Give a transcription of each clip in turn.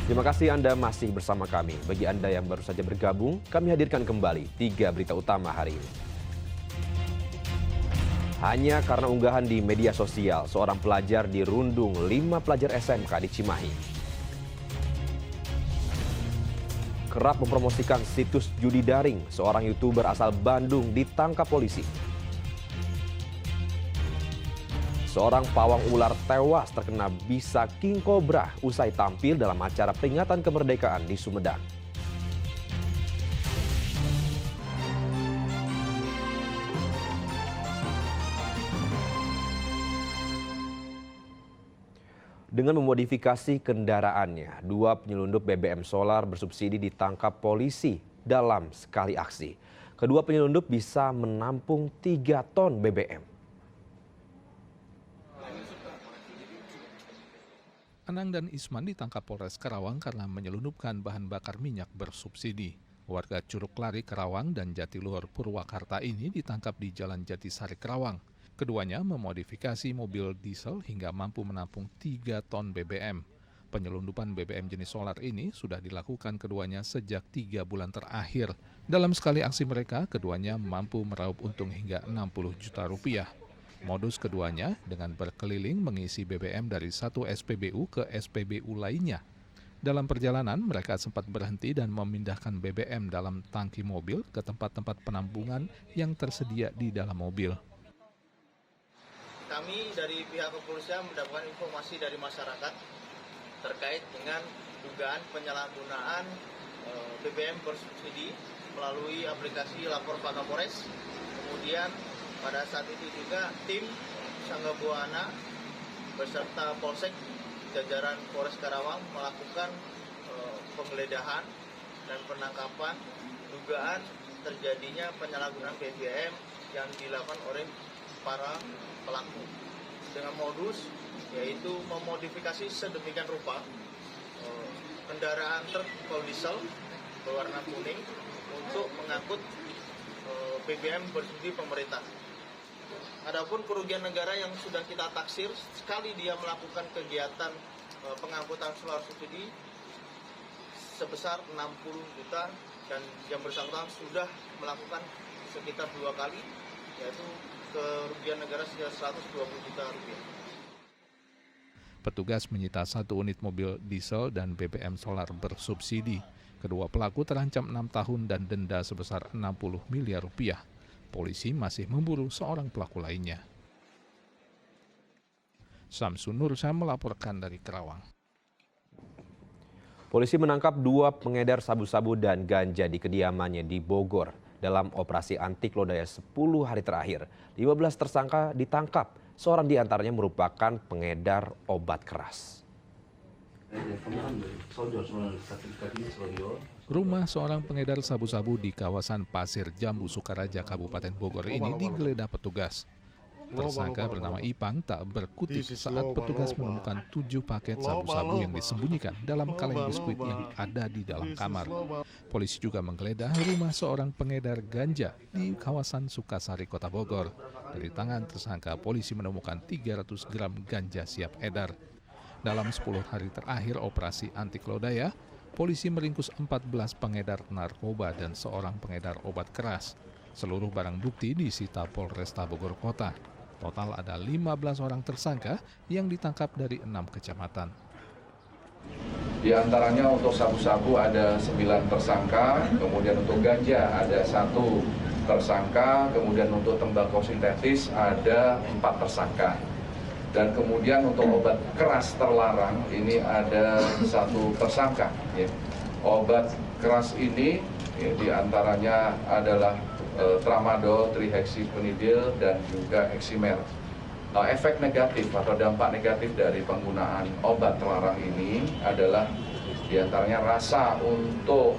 Terima kasih Anda masih bersama kami. Bagi Anda yang baru saja bergabung, kami hadirkan kembali 3 berita utama hari ini. Hanya karena unggahan di media sosial, seorang pelajar dirundung 5 pelajar SMK di Cimahi. Kerap mempromosikan situs judi daring, seorang YouTuber asal Bandung ditangkap polisi. Seorang pawang ular tewas terkena bisa king cobra usai tampil dalam acara peringatan kemerdekaan di Sumedang. Dengan memodifikasi kendaraannya, 2 penyelundup BBM solar bersubsidi ditangkap polisi dalam sekali aksi. Kedua penyelundup bisa menampung 3 ton BBM. Anang dan Isman ditangkap Polres Karawang karena menyelundupkan bahan bakar minyak bersubsidi. Warga Curug Lari, Karawang dan Jatiluhur, Purwakarta ini ditangkap di Jalan Jatisari, Karawang. Keduanya memodifikasi mobil diesel hingga mampu menampung 3 ton BBM. Penyelundupan BBM jenis solar ini sudah dilakukan keduanya sejak 3 bulan terakhir. Dalam sekali aksi mereka, keduanya mampu meraup untung hingga 60 juta rupiah. Modus keduanya dengan berkeliling mengisi BBM dari satu SPBU ke SPBU lainnya. Dalam perjalanan, mereka sempat berhenti dan memindahkan BBM dalam tangki mobil ke tempat-tempat penampungan yang tersedia di dalam mobil. Kami dari pihak kepolisian mendapatkan informasi dari masyarakat terkait dengan dugaan penyalahgunaan BBM bersubsidi melalui aplikasi Lapor Pak Kapolres. Kemudian pada saat itu juga tim Sangga Buana beserta Polsek jajaran Polres Karawang melakukan penggeledahan dan penangkapan dugaan terjadinya penyalahgunaan BBM yang dilakukan oleh para pelaku dengan modus yaitu memodifikasi sedemikian rupa kendaraan truk diesel berwarna kuning untuk mengangkut BBM bersubsidi pemerintah. Adapun kerugian negara yang sudah kita taksir sekali dia melakukan kegiatan pengangkutan solar subsidi sebesar 60 juta dan yang bersangkutan sudah melakukan sekitar 2 kali yaitu kerugian negara sekitar 120 juta rupiah. Petugas menyita 1 unit mobil diesel dan BBM solar bersubsidi. Kedua pelaku terancam 6 tahun dan denda sebesar 60 miliar rupiah. Polisi masih memburu seorang pelaku lainnya. Samsun Nursa melaporkan dari Karawang. Polisi menangkap 2 pengedar sabu-sabu dan ganja di kediamannya di Bogor. Dalam operasi anti lodaya 10 hari terakhir, 15 tersangka ditangkap. Seorang di antaranya merupakan pengedar obat keras. Rumah seorang pengedar sabu-sabu di kawasan Pasir Jambu, Sukaraja, Kabupaten Bogor ini digeledah petugas. Tersangka bernama Ipang tak berkutik saat petugas menemukan 7 paket sabu-sabu yang disembunyikan dalam kaleng biskuit yang ada di dalam kamar. Polisi juga menggeledah rumah seorang pengedar ganja di kawasan Sukasari, Kota Bogor. Dari tangan tersangka, polisi menemukan 300 gram ganja siap edar. Dalam 10 hari terakhir operasi anti lodaya, polisi meringkus 14 pengedar narkoba dan seorang pengedar obat keras. Seluruh barang bukti disita Polresta Bogor Kota. Total ada 15 orang tersangka yang ditangkap dari 6 kecamatan. Di antaranya untuk sabu-sabu ada 9 tersangka, kemudian untuk ganja ada 1 tersangka, kemudian untuk tembakau sintetis ada 4 tersangka. Dan kemudian untuk obat keras terlarang ini ada 1 tersangka. Ya. Obat keras ini ya, diantaranya adalah tramadol, trihexyphenidyl, dan juga eksimer. Efek negatif atau dampak negatif dari penggunaan obat terlarang ini adalah diantaranya rasa untuk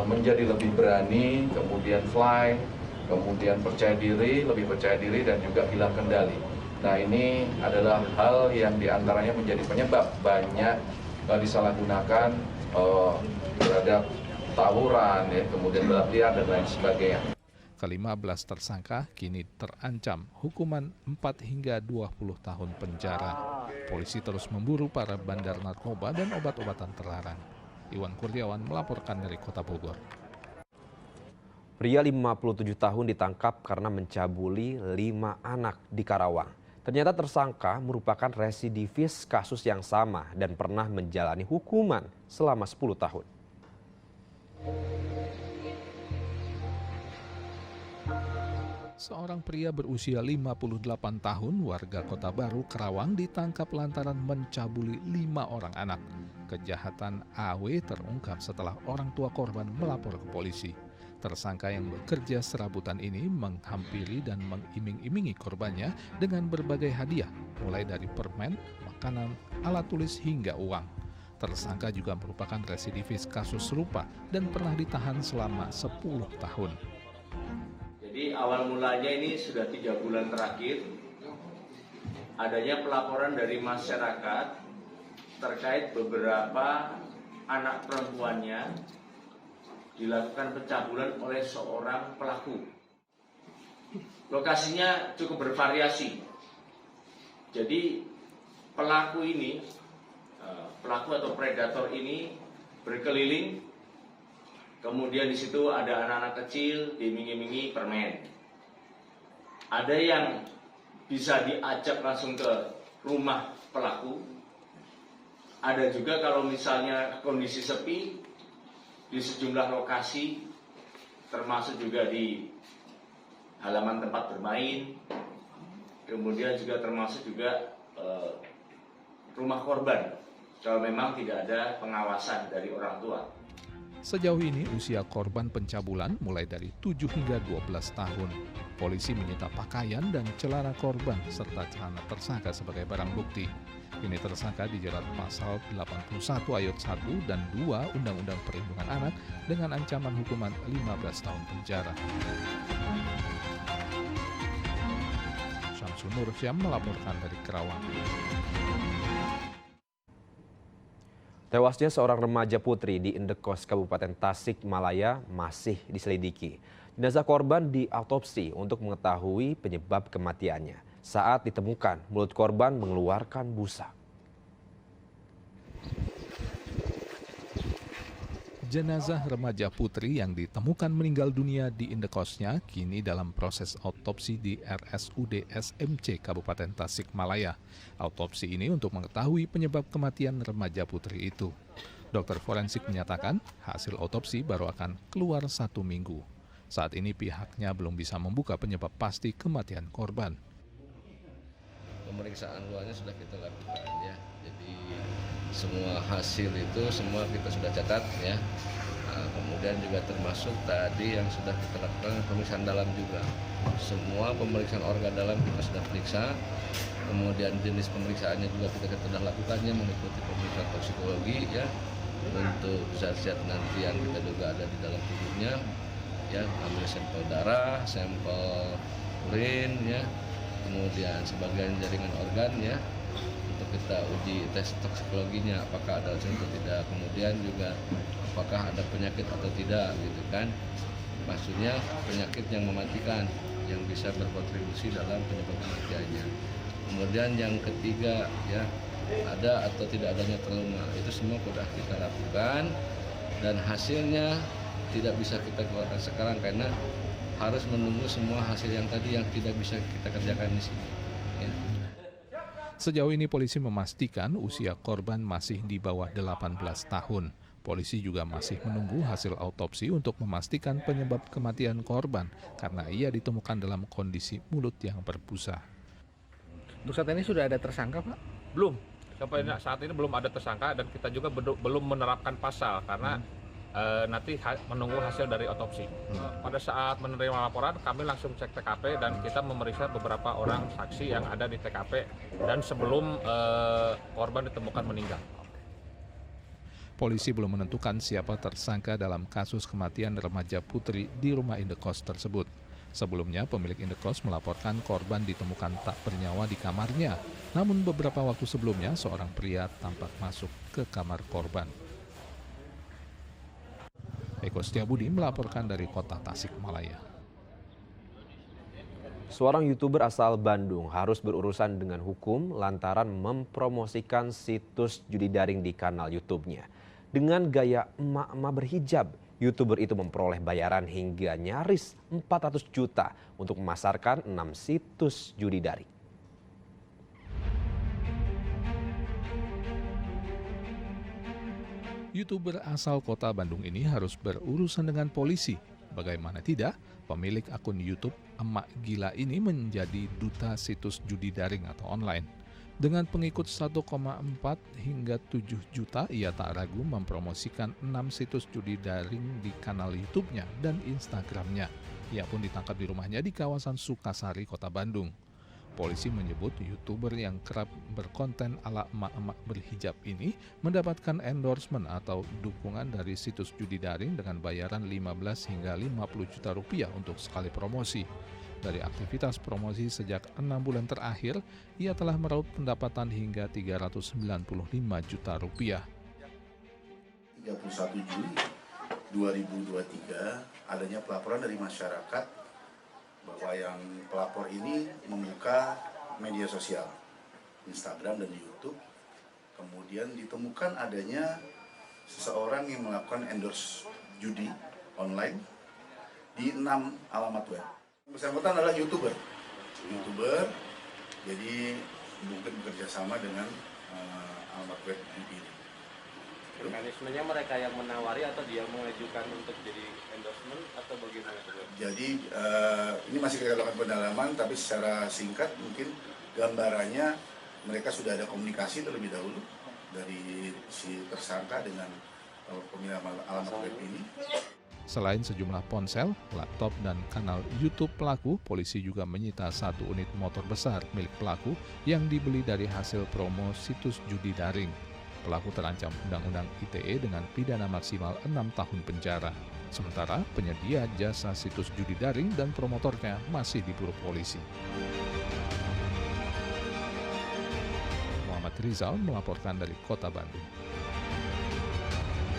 menjadi lebih berani, kemudian fly, kemudian lebih percaya diri, dan juga hilang kendali. Nah, ini adalah hal yang diantaranya menjadi penyebab banyak disalahgunakan terhadap tawuran, ya, kemudian balap liar dan lain sebagainya. Ke-15 tersangka kini terancam hukuman 4 hingga 20 tahun penjara. Polisi terus memburu para bandar narkoba dan obat-obatan terlarang. Iwan Kurniawan melaporkan dari Kota Bogor. Pria 57 tahun ditangkap karena mencabuli 5 anak di Karawang. Ternyata tersangka merupakan residivis kasus yang sama dan pernah menjalani hukuman selama 10 tahun. Seorang pria berusia 58 tahun warga Kota Baru, Karawang ditangkap lantaran mencabuli 5 orang anak. Kejahatan AW terungkap setelah orang tua korban melapor ke polisi. Tersangka yang bekerja serabutan ini menghampiri dan mengiming-imingi korbannya dengan berbagai hadiah, mulai dari permen, makanan, alat tulis hingga uang. Tersangka juga merupakan residivis kasus serupa dan pernah ditahan selama 10 tahun. Jadi awal mulanya ini sudah 3 bulan terakhir, adanya pelaporan dari masyarakat terkait beberapa anak perempuannya dilakukan pencabulan oleh seorang pelaku. Lokasinya cukup bervariasi. Jadi pelaku ini, pelaku atau predator ini berkeliling. Kemudian di situ ada anak-anak kecil diiming-imingi permen. Ada yang bisa diajak langsung ke rumah pelaku. Ada juga kalau misalnya kondisi sepi, di sejumlah lokasi, termasuk juga di halaman tempat bermain, kemudian juga termasuk juga rumah korban, kalau memang tidak ada pengawasan dari orang tua. Sejauh ini usia korban pencabulan mulai dari 7 hingga 12 tahun. Polisi menyita pakaian dan celana korban serta celana tersangka sebagai barang bukti. Ini tersangka dijerat pasal 81 ayat 1 dan 2 Undang-Undang Perlindungan Anak dengan ancaman hukuman 15 tahun penjara. Syamsul Nursyam melaporkan dari Karawang. Tewasnya seorang remaja putri di Indekos Kabupaten Tasikmalaya masih diselidiki. Jenazah korban diautopsi untuk mengetahui penyebab kematiannya. Saat ditemukan, mulut korban mengeluarkan busa. Jenazah remaja putri yang ditemukan meninggal dunia di indekosnya kini dalam proses autopsi di RSUD SMC Kabupaten Tasikmalaya. Autopsi ini untuk mengetahui penyebab kematian remaja putri itu. Dokter forensik menyatakan hasil autopsi baru akan keluar 1 minggu. Saat ini pihaknya belum bisa membuka penyebab pasti kematian korban. Pemeriksaan luarnya sudah kita lakukan ya. Jadi semua hasil itu semua kita sudah catat ya. Kemudian juga termasuk tadi yang sudah kita lakukan pemeriksaan dalam juga. Semua pemeriksaan organ dalam kita sudah periksa. Kemudian jenis pemeriksaannya juga kita sudah lakukannya mengikuti pemeriksaan toksikologi ya. Untuk zat-zat nanti yang kita duga ada di dalam tubuhnya ya, ambil sampel darah, sampel urin ya. Kemudian sebagian jaringan organ ya, untuk kita uji tes toksikologinya apakah ada atau tidak, kemudian juga apakah ada penyakit atau tidak gitu kan, maksudnya penyakit yang mematikan yang bisa berkontribusi dalam penyebab kematiannya. Kemudian yang ketiga ya, ada atau tidak adanya trauma, itu semua sudah kita lakukan dan hasilnya tidak bisa kita keluarkan sekarang karena harus menunggu semua hasil yang tadi yang tidak bisa kita kerjakan di sini. Ya. Sejauh ini polisi memastikan usia korban masih di bawah 18 tahun. Polisi juga masih menunggu hasil autopsi untuk memastikan penyebab kematian korban karena ia ditemukan dalam kondisi mulut yang berbusa. Untuk saat ini sudah ada tersangka, Pak? Belum. Sampai saat ini belum ada tersangka dan kita juga belum menerapkan pasal karena nanti menunggu hasil dari otopsi. Pada saat menerima laporan, kami langsung cek TKP dan kita memeriksa beberapa orang saksi yang ada di TKP dan sebelum korban ditemukan meninggal. Polisi belum menentukan siapa tersangka dalam kasus kematian remaja putri di rumah indekos tersebut. Sebelumnya, pemilik indekos melaporkan korban ditemukan tak bernyawa di kamarnya. Namun beberapa waktu sebelumnya, seorang pria tampak masuk ke kamar korban. Eko Setiabudi melaporkan dari Kota Tasikmalaya. Seorang YouTuber asal Bandung harus berurusan dengan hukum lantaran mempromosikan situs judi daring di kanal YouTube-nya. Dengan gaya emak-emak berhijab, YouTuber itu memperoleh bayaran hingga nyaris 400 juta untuk memasarkan 6 situs judi daring. YouTuber asal kota Bandung ini harus berurusan dengan polisi. Bagaimana tidak, pemilik akun YouTube Emak Gila ini menjadi duta situs judi daring atau online. Dengan pengikut 1,4 hingga 7 juta, ia tak ragu mempromosikan 6 situs judi daring di kanal YouTube-nya dan Instagram-nya. Ia pun ditangkap di rumahnya di kawasan Sukasari, Kota Bandung. Polisi menyebut YouTuber yang kerap berkonten ala emak-emak berhijab ini mendapatkan endorsement atau dukungan dari situs judi daring dengan bayaran 15 hingga 50 juta rupiah untuk sekali promosi. Dari aktivitas promosi sejak 6 bulan terakhir, ia telah meraup pendapatan hingga 395 juta rupiah. 31 Juli 2023 adanya pelaporan dari masyarakat bahwa yang pelapor ini membuka media sosial, Instagram dan YouTube. Kemudian ditemukan adanya seseorang yang melakukan endorse judi online di 6 alamat web. Bersangkutan adalah YouTuber, jadi mungkin bekerja sama dengan alamat web judi ini. Mekanismenya mereka yang menawari atau dia mengajukan untuk jadi endorsement atau bagaimana? Jadi ini masih kita lakukan pendalaman, tapi secara singkat mungkin gambarannya mereka sudah ada komunikasi terlebih dahulu dari si tersangka dengan pemilik alamat web ini. Selain sejumlah ponsel, laptop, dan kanal YouTube pelaku, polisi juga menyita 1 unit motor besar milik pelaku yang dibeli dari hasil promo situs judi daring. Pelaku terancam Undang-Undang ITE dengan pidana maksimal 6 tahun penjara. Sementara penyedia jasa situs judi daring dan promotornya masih diburu polisi. Muhammad Rizal melaporkan dari Kota Bandung.